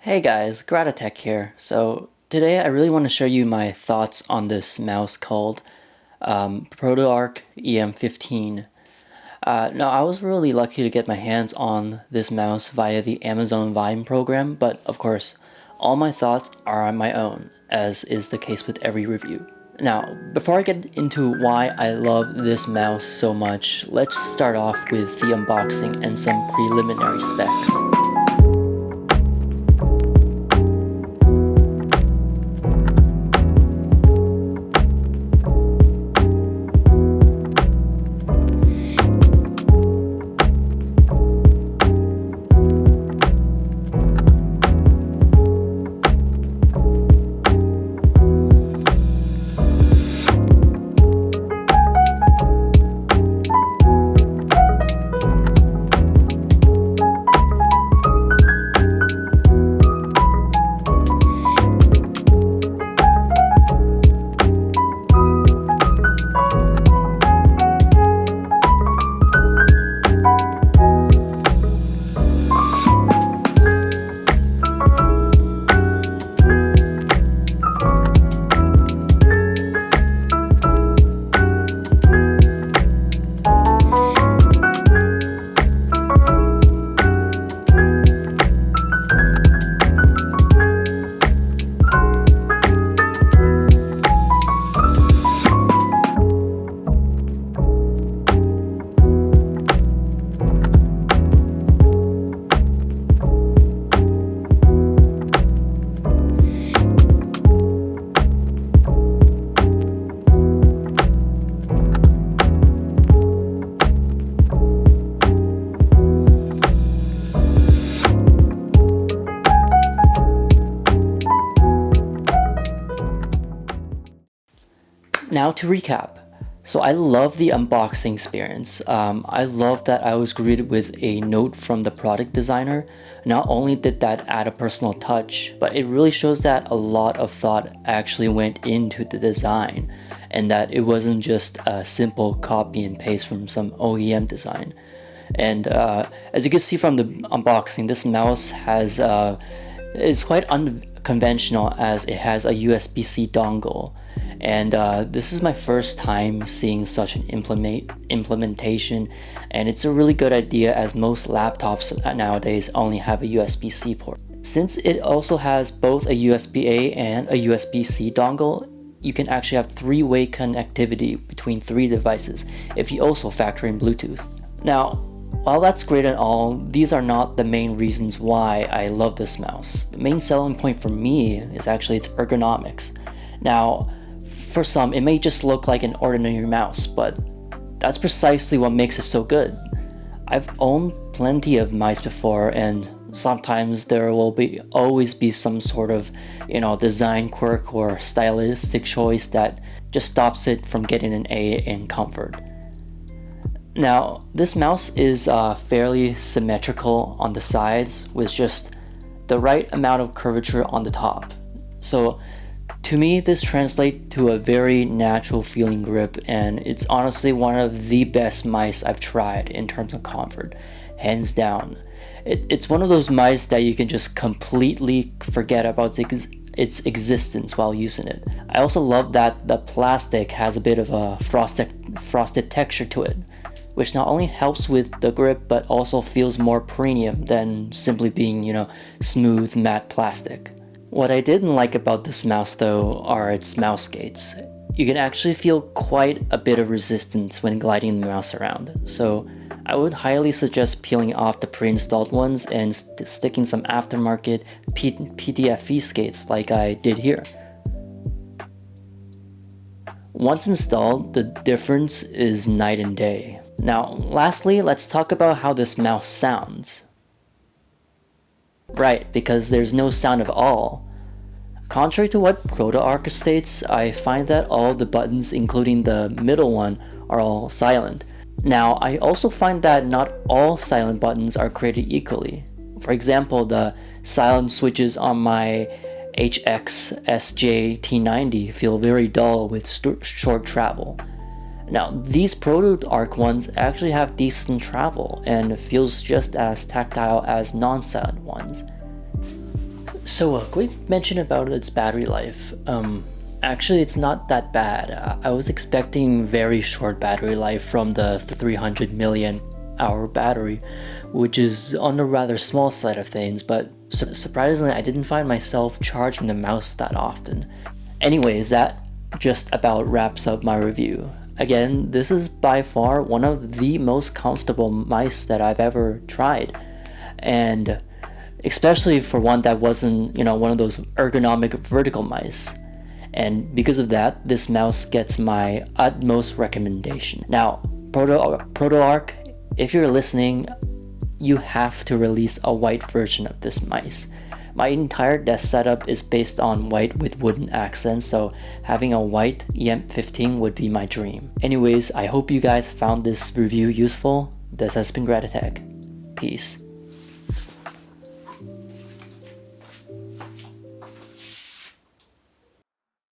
Hey guys, Gratatech here. So today I really want to show you my thoughts on this mouse called ProtoArc EM15. Now I was really lucky to get my hands on this mouse via the Amazon Vine program, but of course all my thoughts are on my own, as is the case with every review. Now, before I get into why I love this mouse so much, let's start off with the unboxing and some preliminary specs. Now to recap. So I love the unboxing experience. I love that I was greeted with a note from the product designer. Not only did that add a personal touch, but it really shows that a lot of thought actually went into the design and that it wasn't just a simple copy and paste from some OEM design. And as you can see from the unboxing, this mouse is quite unconventional as it has a USB-C dongle. And this is my first time seeing such an implementation, and it's a really good idea as most laptops nowadays only have a USB-C port. Since it also has both a USB-A and a USB-C dongle, you can actually have three-way connectivity between three devices if you also factor in Bluetooth. Now, while that's great and all, these are not the main reasons why I love this mouse. The main selling point for me is actually its ergonomics. Now, for some, it may just look like an ordinary mouse, but that's precisely what makes it so good. I've owned plenty of mice before, and sometimes there will always be some sort of, design quirk or stylistic choice that just stops it from getting an A in comfort. Now, this mouse is fairly symmetrical on the sides with just the right amount of curvature on the top. So to me, this translates to a very natural feeling grip, and it's honestly one of the best mice I've tried in terms of comfort, hands down. It's one of those mice that you can just completely forget about its existence while using it. I also love that the plastic has a bit of a frosted texture to it, which not only helps with the grip but also feels more premium than simply being, smooth matte plastic. What I didn't like about this mouse though are its mouse gaits. You can actually feel quite a bit of resistance when gliding the mouse around, so I would highly suggest peeling off the pre-installed ones and sticking some aftermarket PTFE skates like I did here. Once installed, the difference is night and day. Now, lastly, let's talk about how this mouse sounds. Right, because there's no sound at all. Contrary to what ProtoArc states, I find that all the buttons, including the middle one, are all silent. Now, I also find that not all silent buttons are created equally. For example, the silent switches on my HXSJ-T90 feel very dull with short travel. Now, these ProtoArc ones actually have decent travel and feels just as tactile as non-silent ones. So a quick mention about its battery life. Actually, it's not that bad. I was expecting very short battery life from the 300 million hour battery, which is on the rather small side of things, but surprisingly I didn't find myself charging the mouse that often. Anyways, that just about wraps up my review. Again, this is by far one of the most comfortable mice that I've ever tried, and especially for one that wasn't, one of those ergonomic vertical mice. And because of that, this mouse gets my utmost recommendation. Now, ProtoArc, if you're listening, you have to release a white version of this mice. My entire desk setup is based on white with wooden accents, so having a white EM15 would be my dream. Anyways, I hope you guys found this review useful. This has been Gratitech. Peace.